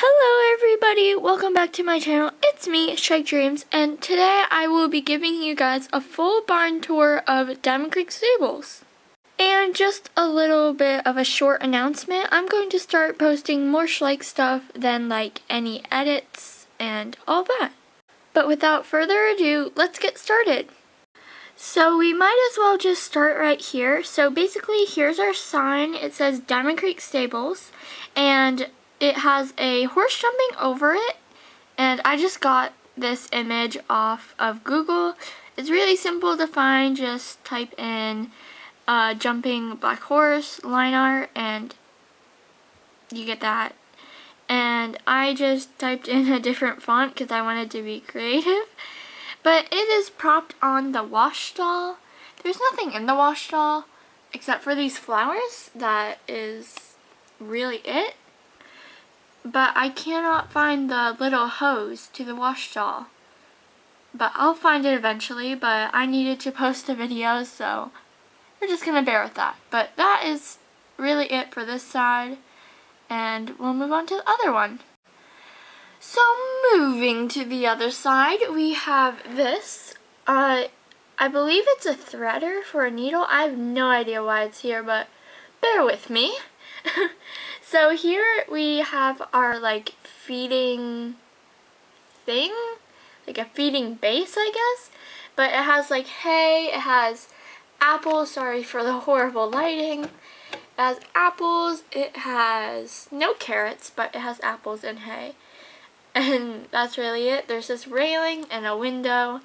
Hello everybody, welcome back to my channel. It's me, Strike Dreams, and today I will be giving you guys a full barn tour of Diamond Creek Stables. And just a little bit of a short announcement, I'm going to start posting more Schleich stuff than like any edits and all that. But without further ado, let's get started. So we might as well just start right here. So basically here's our sign. It says Diamond Creek Stables, and it has a horse jumping over it, and I just got this image off of Google. It's really simple to find. Just type in jumping black horse line art and you get that. And I just typed in a different font because I wanted to be creative. But it is propped on the wash stall. There's nothing in the wash stall except for these flowers. That is really it. But I cannot find the little hose to the wash stall. But I'll find it eventually, but I needed to post a video, so we're just gonna bear with that. But that is really it for this side, and we'll move on to the other one. So moving to the other side, we have this. I believe it's a threader for a needle. I have no idea why it's here, but bear with me. So here we have our like feeding thing, like a feeding base, I guess. But it has like hay, it has apples, sorry for the horrible lighting. It has apples, it has no carrots, but it has apples and hay. And that's really it. There's this railing and a window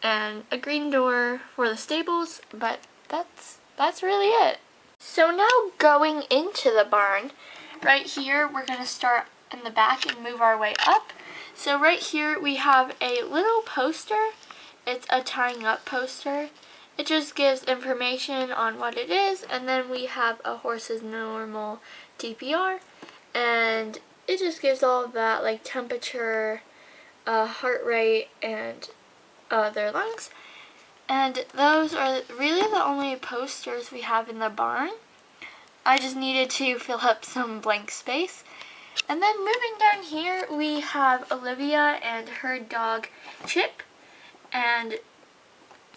and a green door for the stables, but that's really it. So now going into the barn, right here we're going to start in the back and move our way up. So right here we have a little poster. It's a tying up poster. It just gives information on what it is, and then we have a horse's normal TPR, and it just gives all of that, like temperature, heart rate, and their lungs. And those are really the only posters we have in the barn. I just needed to fill up some blank space. And then moving down here, we have Olivia and her dog Chip. And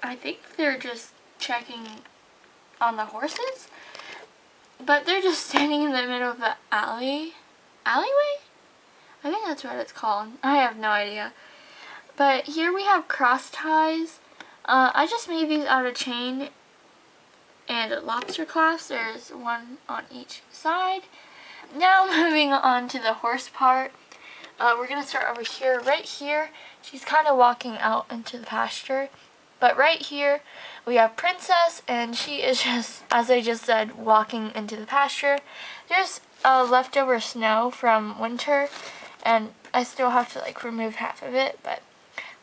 I think they're just checking on the horses. But they're just standing in the middle of the alleyway? I think that's what it's called. I have no idea. But here we have cross ties. I just made these out of chain and lobster clasps. There's one on each side. Now moving on to the horse part. We're going to start over here. Right here, she's kind of walking out into the pasture. But right here, we have Princess, and she is just, as I just said, walking into the pasture. There's leftover snow from winter, and I still have to like remove half of it, but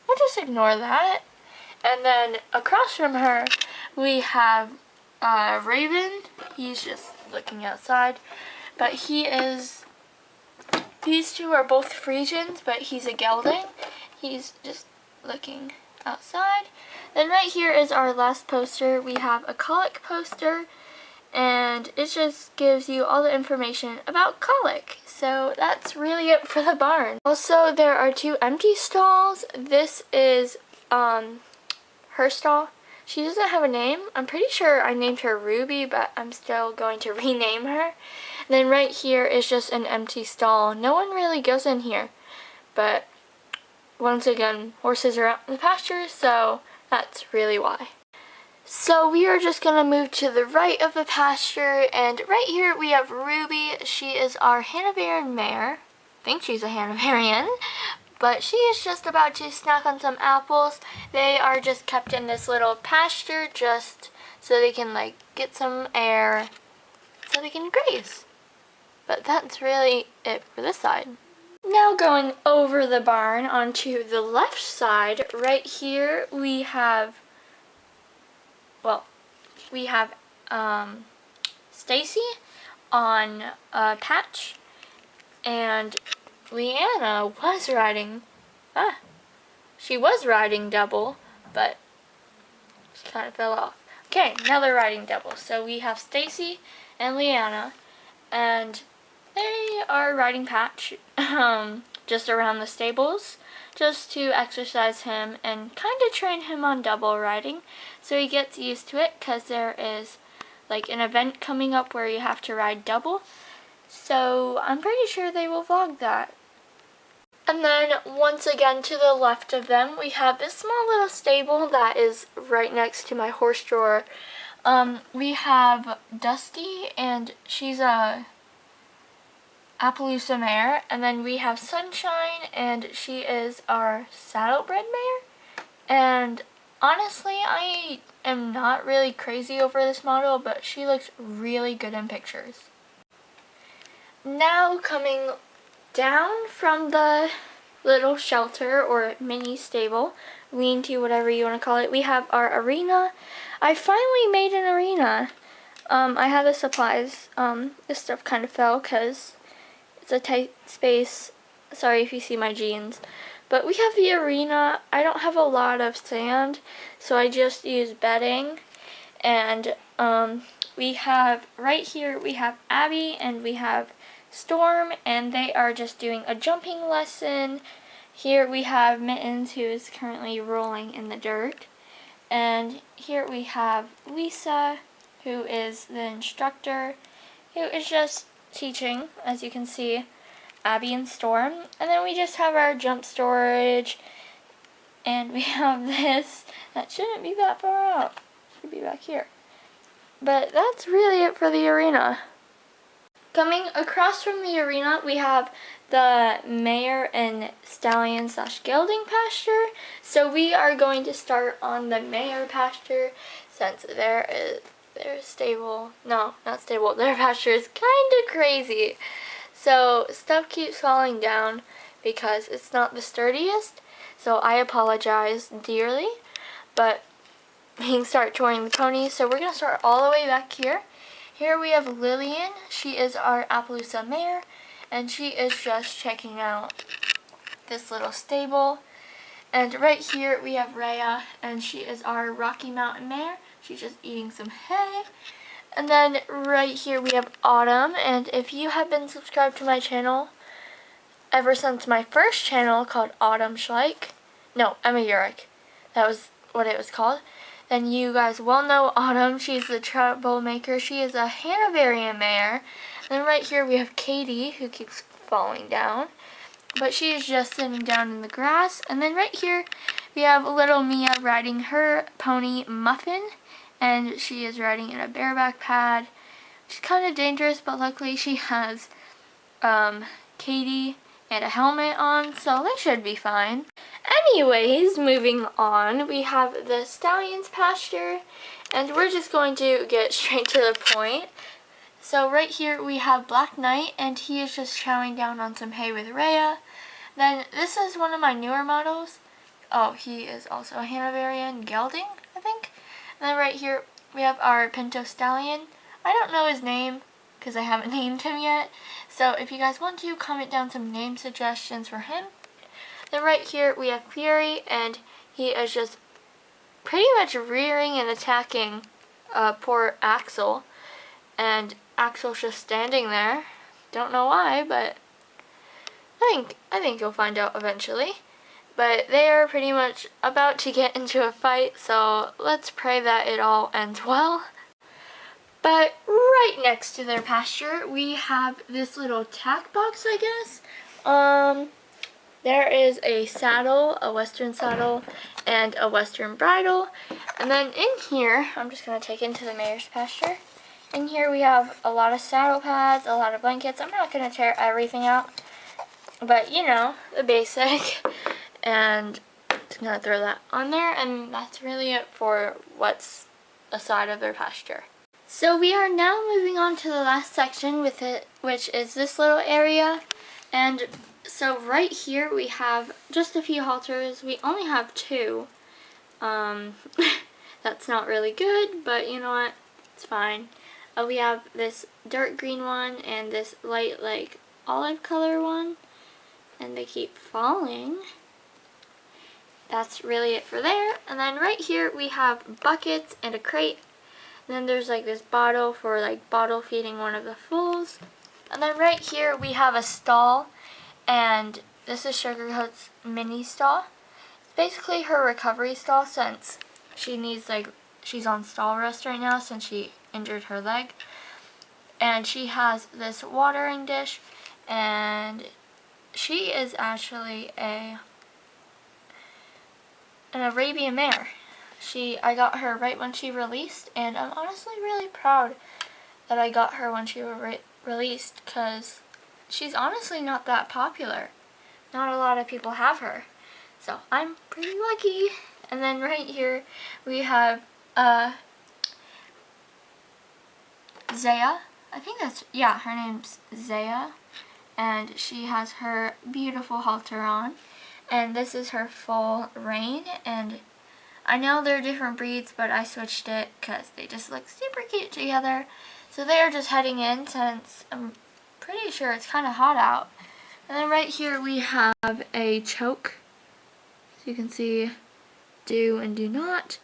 we'll just ignore that. And then across from her, we have Raven. He's just looking outside, but these two are both Frisians, but he's a gelding. He's just looking outside. Then right here is our last poster. We have a colic poster, and it just gives you all the information about colic. So that's really it for the barn. Also, there are two empty stalls. This is her stall. She doesn't have a name. I'm pretty sure I named her Ruby, but I'm still going to rename her. And then right here is just an empty stall. No one really goes in here, but once again, horses are out in the pasture, so that's really why. So we are just going to move to the right of the pasture, and right here we have Ruby. She is our Hanoverian mare. I think she's a Hanoverian, but she is just about to snack on some apples. They are just kept in this little pasture just so they can like get some air so they can graze. But that's really it for this side. Now going over the barn onto the left side, right here we have Stacy on a patch, and Leanna was riding, she was riding double, but she kind of fell off. Okay, now they're riding double. So we have Stacy and Leanna, and They are riding Patch just around the stables just to exercise him and kind of train him on double riding so he gets used to it, because there is like an event coming up where you have to ride double. So I'm pretty sure they will vlog that. And then once again to the left of them we have this small little stable that is right next to my horse drawer. We have Dusty, and she's a Appaloosa mare, and then we have Sunshine, and she is our saddlebred mare. And honestly, I am not really crazy over this model, but she looks really good in pictures. Now coming down from the little shelter or mini stable, lean-to, whatever you want to call it, we have our arena. I finally made an arena. I had the supplies. This stuff kind of fell because it's a tight space. Sorry if you see my jeans. But we have the arena. I don't have a lot of sand, so I just use bedding. And we have, right here, we have Abby and we have Storm, and they are just doing a jumping lesson. Here we have Mittens, who is currently rolling in the dirt. And here we have Lisa, who is the instructor, who is just teaching, as you can see, Abby and Storm. And then we just have our jump storage, and we have this that shouldn't be that far out. Should be back here. But that's really it for the arena. Coming across from the arena, we have the mare and stallion / gelding pasture. So we are going to start on the mare pasture, since their stable, no, not stable, their pasture is kind of crazy. So stuff keeps falling down because it's not the sturdiest. So I apologize dearly, but we can start touring the ponies. So we're going to start all the way back here. Here we have Lillian. She is our Appaloosa mare, and she is just checking out this little stable. And right here we have Rhea, and she is our Rocky Mountain mare. She's just eating some hay. And then right here we have Autumn, and if you have been subscribed to my channel ever since my first channel called Autumn Schleich, no, Emma Urich, that was what it was called, then you guys well know Autumn. She's the troublemaker. She is a Hanoverian mare. And then right here we have Katie, who keeps falling down, but she is just sitting down in the grass. And then right here we have little Mia riding her pony Muffin, and she is riding in a bareback pad. She's kind of dangerous, but luckily she has Katie and a helmet on, so they should be fine. Anyways, moving on, we have the stallions pasture, and we're just going to get straight to the point. So right here we have Black Knight, and he is just chowing down on some hay with Rhea. Then this is one of my newer models. Oh, he is also a Hanoverian gelding, I think. And then right here we have our Pinto Stallion. I don't know his name because I haven't named him yet. So if you guys want to, comment down some name suggestions for him. Then right here we have Fury, and he is just pretty much rearing and attacking poor Axel. And Axel's just standing there. Don't know why, but I think you'll find out eventually. But they are pretty much about to get into a fight, so let's pray that it all ends well. But right next to their pasture, we have this little tack box, I guess. There is a saddle, a western saddle, and a western bridle. And then in here, I'm just going to take into the mare's pasture. In here we have a lot of saddle pads, a lot of blankets. I'm not going to tear everything out, but you know, the basic. And just going to throw that on there, and that's really it for what's aside of their pasture. So we are now moving on to the last section with it, which is this little area. And so right here we have just a few halters. We only have 2. That's not really good, but you know what? It's fine. We have this dark green one and this light like olive color one, and they keep falling. That's really it for there. And then right here we have buckets and a crate. And then there's like this bottle for like bottle feeding one of the foals. And then right here we have a stall, and this is Sugarcoat's mini stall. It's basically her recovery stall since she needs, like, she's on stall rest right now since she injured her leg. And she has this watering dish, and she is actually an Arabian mare. I got her right when she released, and I'm honestly really proud that I got her when she was released, because she's honestly not that popular. Not a lot of people have her, so I'm pretty lucky. And then right here we have Zaya. I think that's, yeah, her name's Zaya, and she has her beautiful halter on, and this is her full rein. And I know they're different breeds, but I switched it because they just look super cute together. So they are just heading in since I'm pretty sure it's kind of hot out. And then right here we have a choke. So you can see do and do not.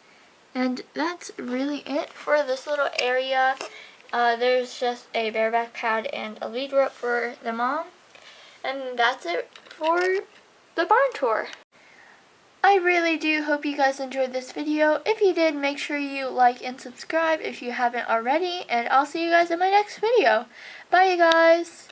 And that's really it for this little area. There's just a bareback pad and a lead rope for the mom. And that's it for the barn tour. I really do hope you guys enjoyed this video. If you did, make sure you like and subscribe if you haven't already. And I'll see you guys in my next video. Bye, you guys.